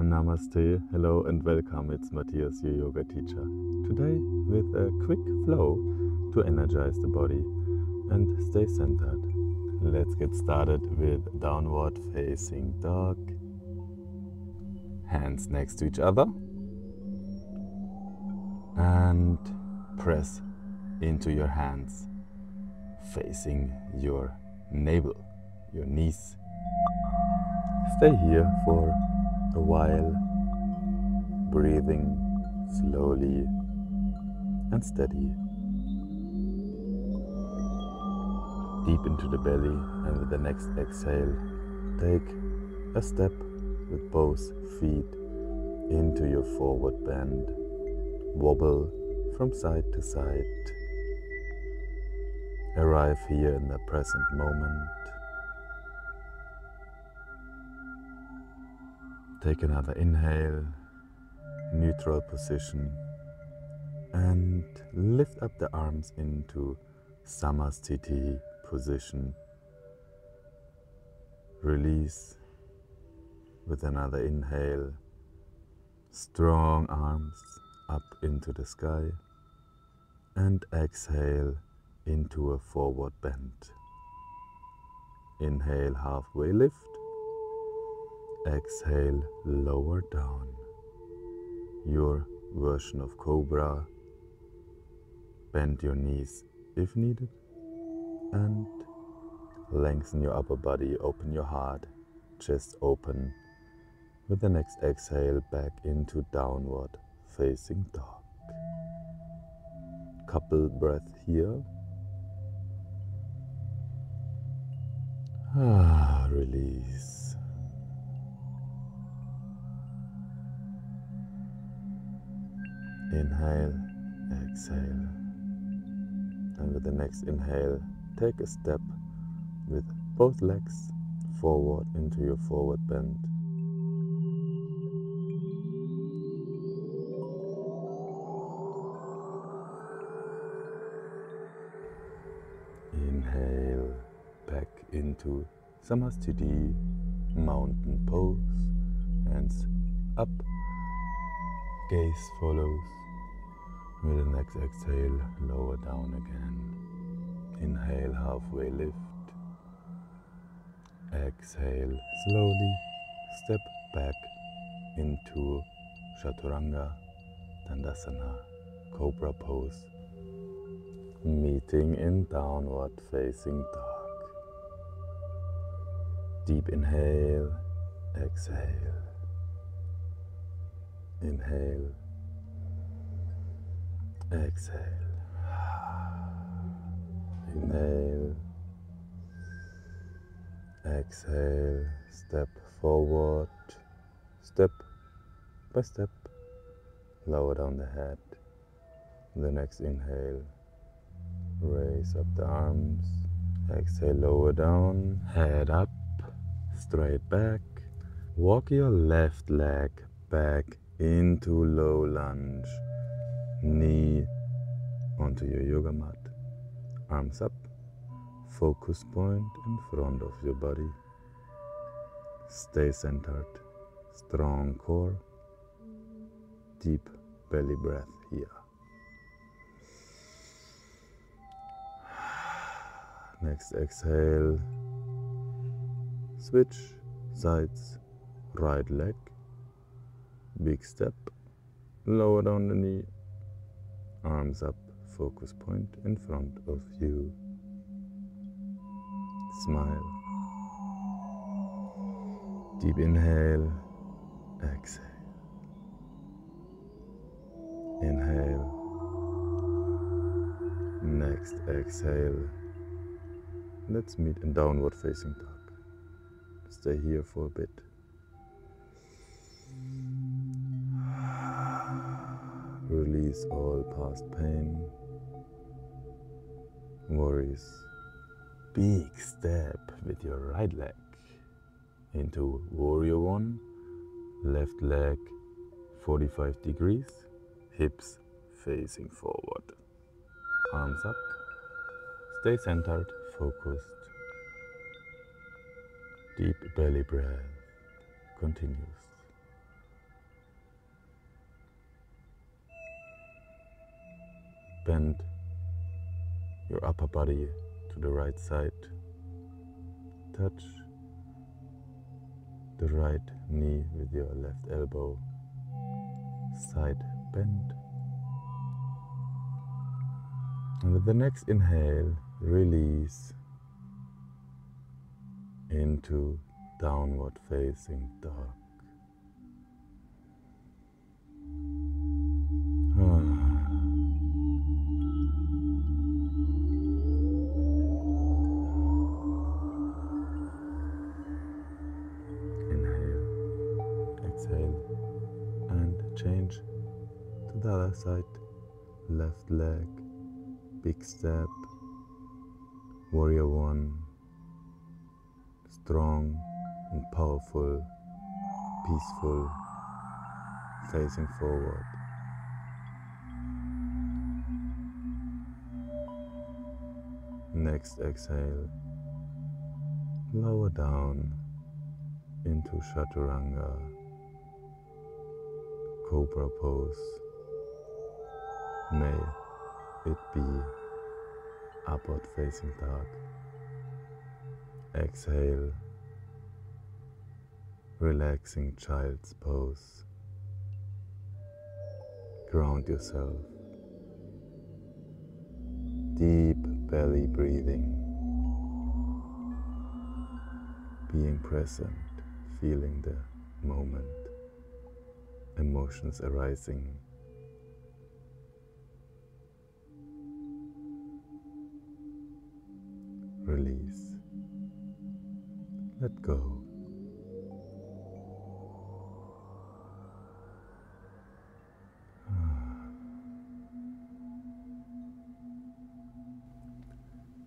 Namaste, hello and welcome. It's Matthias, your yoga teacher. Today with a quick flow to energize the body and stay centered. Let's get started with downward facing dog. Hands next to each other and press into your hands facing your navel, your knees. Stay here for a while, breathing slowly and steady. Deep into the belly, and with the next exhale, take a step with both feet into your forward bend. Wobble from side to side. Arrive here in the present moment. Take another inhale, neutral position, and lift up the arms into Samasthiti position. Release with another inhale, strong arms up into the sky, and exhale into a forward bend. Inhale, halfway lift. Exhale, lower down. Your version of cobra. Bend your knees if needed and lengthen your upper body, open your heart, chest open. With the next exhale, back into downward facing dog. Couple breath here. Release. Inhale, exhale, and with the next inhale, take a step with both legs forward into your forward bend. Inhale, back into Samasthiti, mountain pose, hands up, gaze follows. With the next exhale, lower down again. Inhale, halfway lift. Exhale, slowly step back into Chaturanga, Dandasana, Cobra pose. Meeting in downward facing dog. Deep inhale, exhale. Inhale, exhale. Inhale, exhale, step forward, step by step, lower down the head. The next inhale, raise up the arms, exhale, lower down, head up, straight back. Walk your left leg back into low lunge, knee onto your yoga mat, arms up, focus point in front of your body. Stay centered, strong core, deep belly breath here. Next exhale, switch sides, right leg, big step, lower down the knee, arms up, focus point in front of you. Smile. Deep inhale, exhale. Inhale. Next exhale. Let's meet in downward facing dog. Stay here for a bit. Release all past pain, worries. Big step with your right leg into warrior one, left leg 45 degrees, hips facing forward, arms up, stay centered, focused, deep belly breath continues. bend your upper body to the right side. Touch the right knee with your left elbow. Side bend. And with the next inhale, release into downward facing dog. Inhale, exhale, and change to the other side. Left leg, big step, warrior one, strong and powerful, peaceful, facing forward. Next exhale, lower down into Chaturanga, Cobra pose. May it be upward facing dog. Exhale, relaxing child's pose. Ground yourself. Deep belly breathing. Being present, feeling the moment. Emotions arising. Release. Let go.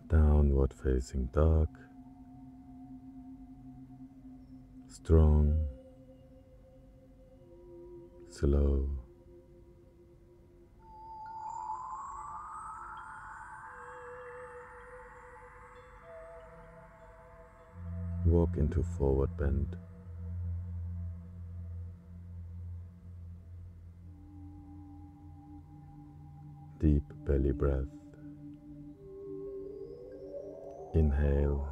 Downward facing dog. Strong, slow. Walk into forward bend. Deep belly breath. Inhale,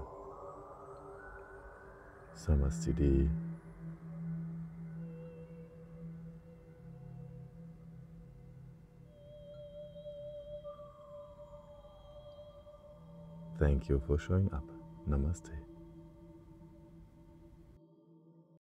Samastiti. Thank you for showing up. Namaste.